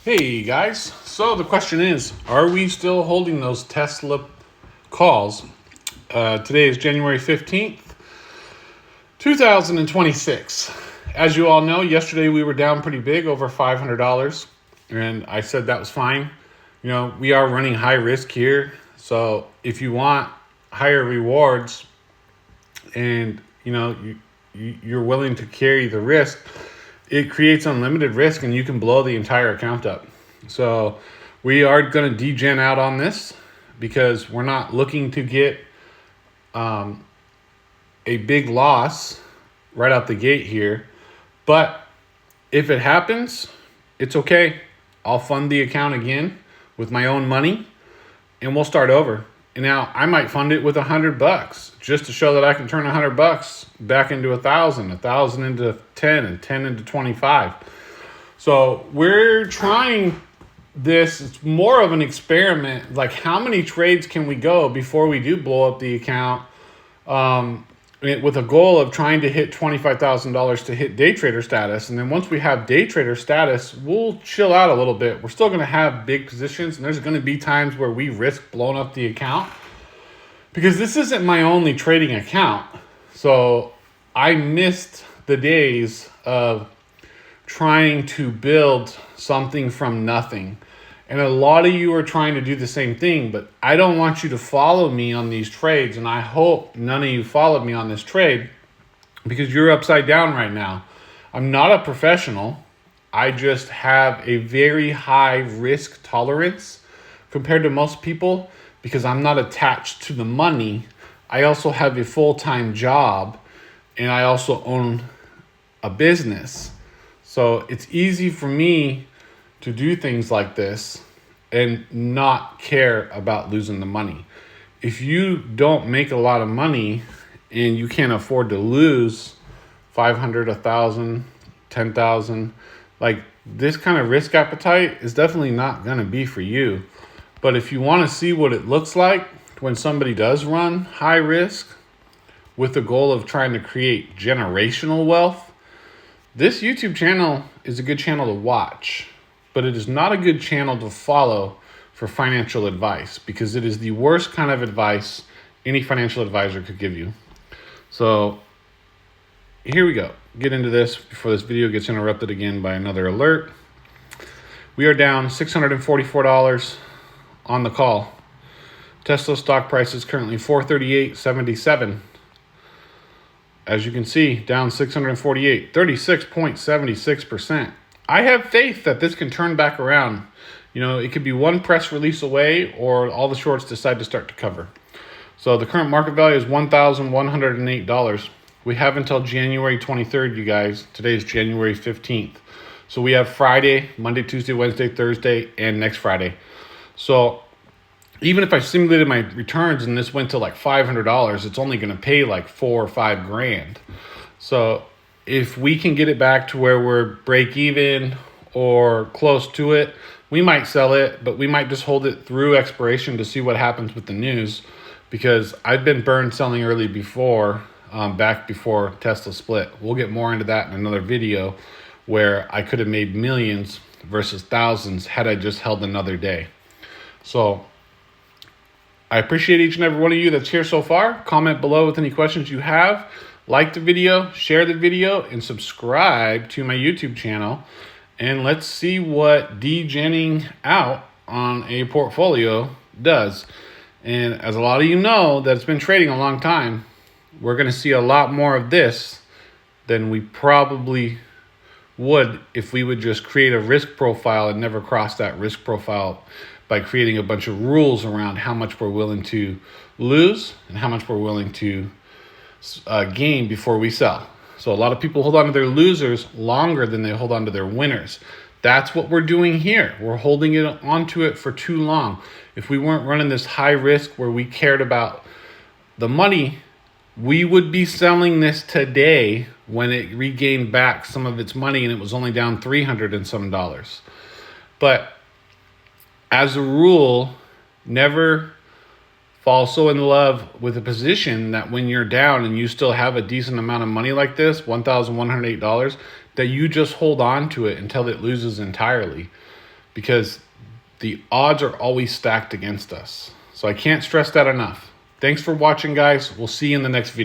Hey guys, so the question is, are we still holding those Tesla calls? Today is January 15th, 2026. As you all know, yesterday we were down pretty big, over $500, and I said that was fine. You know, we are running high risk here, so if you want higher rewards and, you're willing to carry the risk, it creates unlimited risk and you can blow the entire account up. So we are going to degen out on this because we're not looking to get a big loss right out the gate here. But if it happens, it's okay. I'll fund the account again with my own money and we'll start over. And now I might fund it with $100 just to show that I can turn $100 back into 1,000, 1,000 into 10, and 10 into 25. So we're trying this. It's more of an experiment. Like, how many trades can we go before we do blow up the account? With a goal of trying to hit $25,000 to hit day trader status. And then once we have day trader status, we'll chill out a little bit. We're still going to have big positions, and there's going to be times where we risk blowing up the account because this isn't my only trading account. So I missed the days of trying to build something from nothing. And a lot of you are trying to do the same thing, but I don't want you to follow me on these trades. And I hope none of you followed me on this trade because you're upside down right now. I'm not a professional. I just have a very high risk tolerance compared to most people because I'm not attached to the money. I also have a full-time job and I also own a business. So it's easy for me to do things like this and not care about losing the money. If you don't make a lot of money and you can't afford to lose 500, 1,000, 10,000, like, this kind of risk appetite is definitely not going to be for you. But if you want to see what it looks like when somebody does run high risk with the goal of trying to create generational wealth, this YouTube channel is a good channel to watch. But it is not a good channel to follow for financial advice because it is the worst kind of advice any financial advisor could give you. So here we go. Get into this before this video gets interrupted again by another alert. We are down $644 on the call. Tesla stock price is currently $438.77. As you can see, down 648, 36.76%. I have faith that this can turn back around. You know, it could be one press release away or all the shorts decide to start to cover. So the current market value is $1,108. We have until January 23rd, you guys. Today is January 15th. So we have Friday, Monday, Tuesday, Wednesday, Thursday, and next Friday. So even if I simulated my returns and this went to like $500, it's only going to pay like $4 or $5 grand. So if we can get it back to where we're break even or close to it, we might sell it, but we might just hold it through expiration to see what happens with the news, because I've been burned selling early before, back before Tesla split. We'll get more into that in another video where I could have made millions versus thousands had I just held another day. So I appreciate each and every one of you that's here so far. Comment below with any questions you have. Like the video, share the video, and subscribe to my YouTube channel. And let's see what degening out on a portfolio does. And as a lot of you know that's been trading a long time, we're going to see a lot more of this than we probably would if we would just create a risk profile and never cross that risk profile by creating a bunch of rules around how much we're willing to lose and how much we're willing to gain before we sell. So a lot of people hold on to their losers longer than they hold on to their winners. That's what we're doing here. We're holding it onto it for too long. If we weren't running this high risk where we cared about the money, we would be selling this today when it regained back some of its money and it was only down $300 and some dollars. But as a rule, never fall so in love with a position that when you're down and you still have a decent amount of money like this, $1,108, that you just hold on to it until it loses entirely. because the odds are always stacked against us. So I can't stress that enough. Thanks for watching, guys. We'll see you in the next video.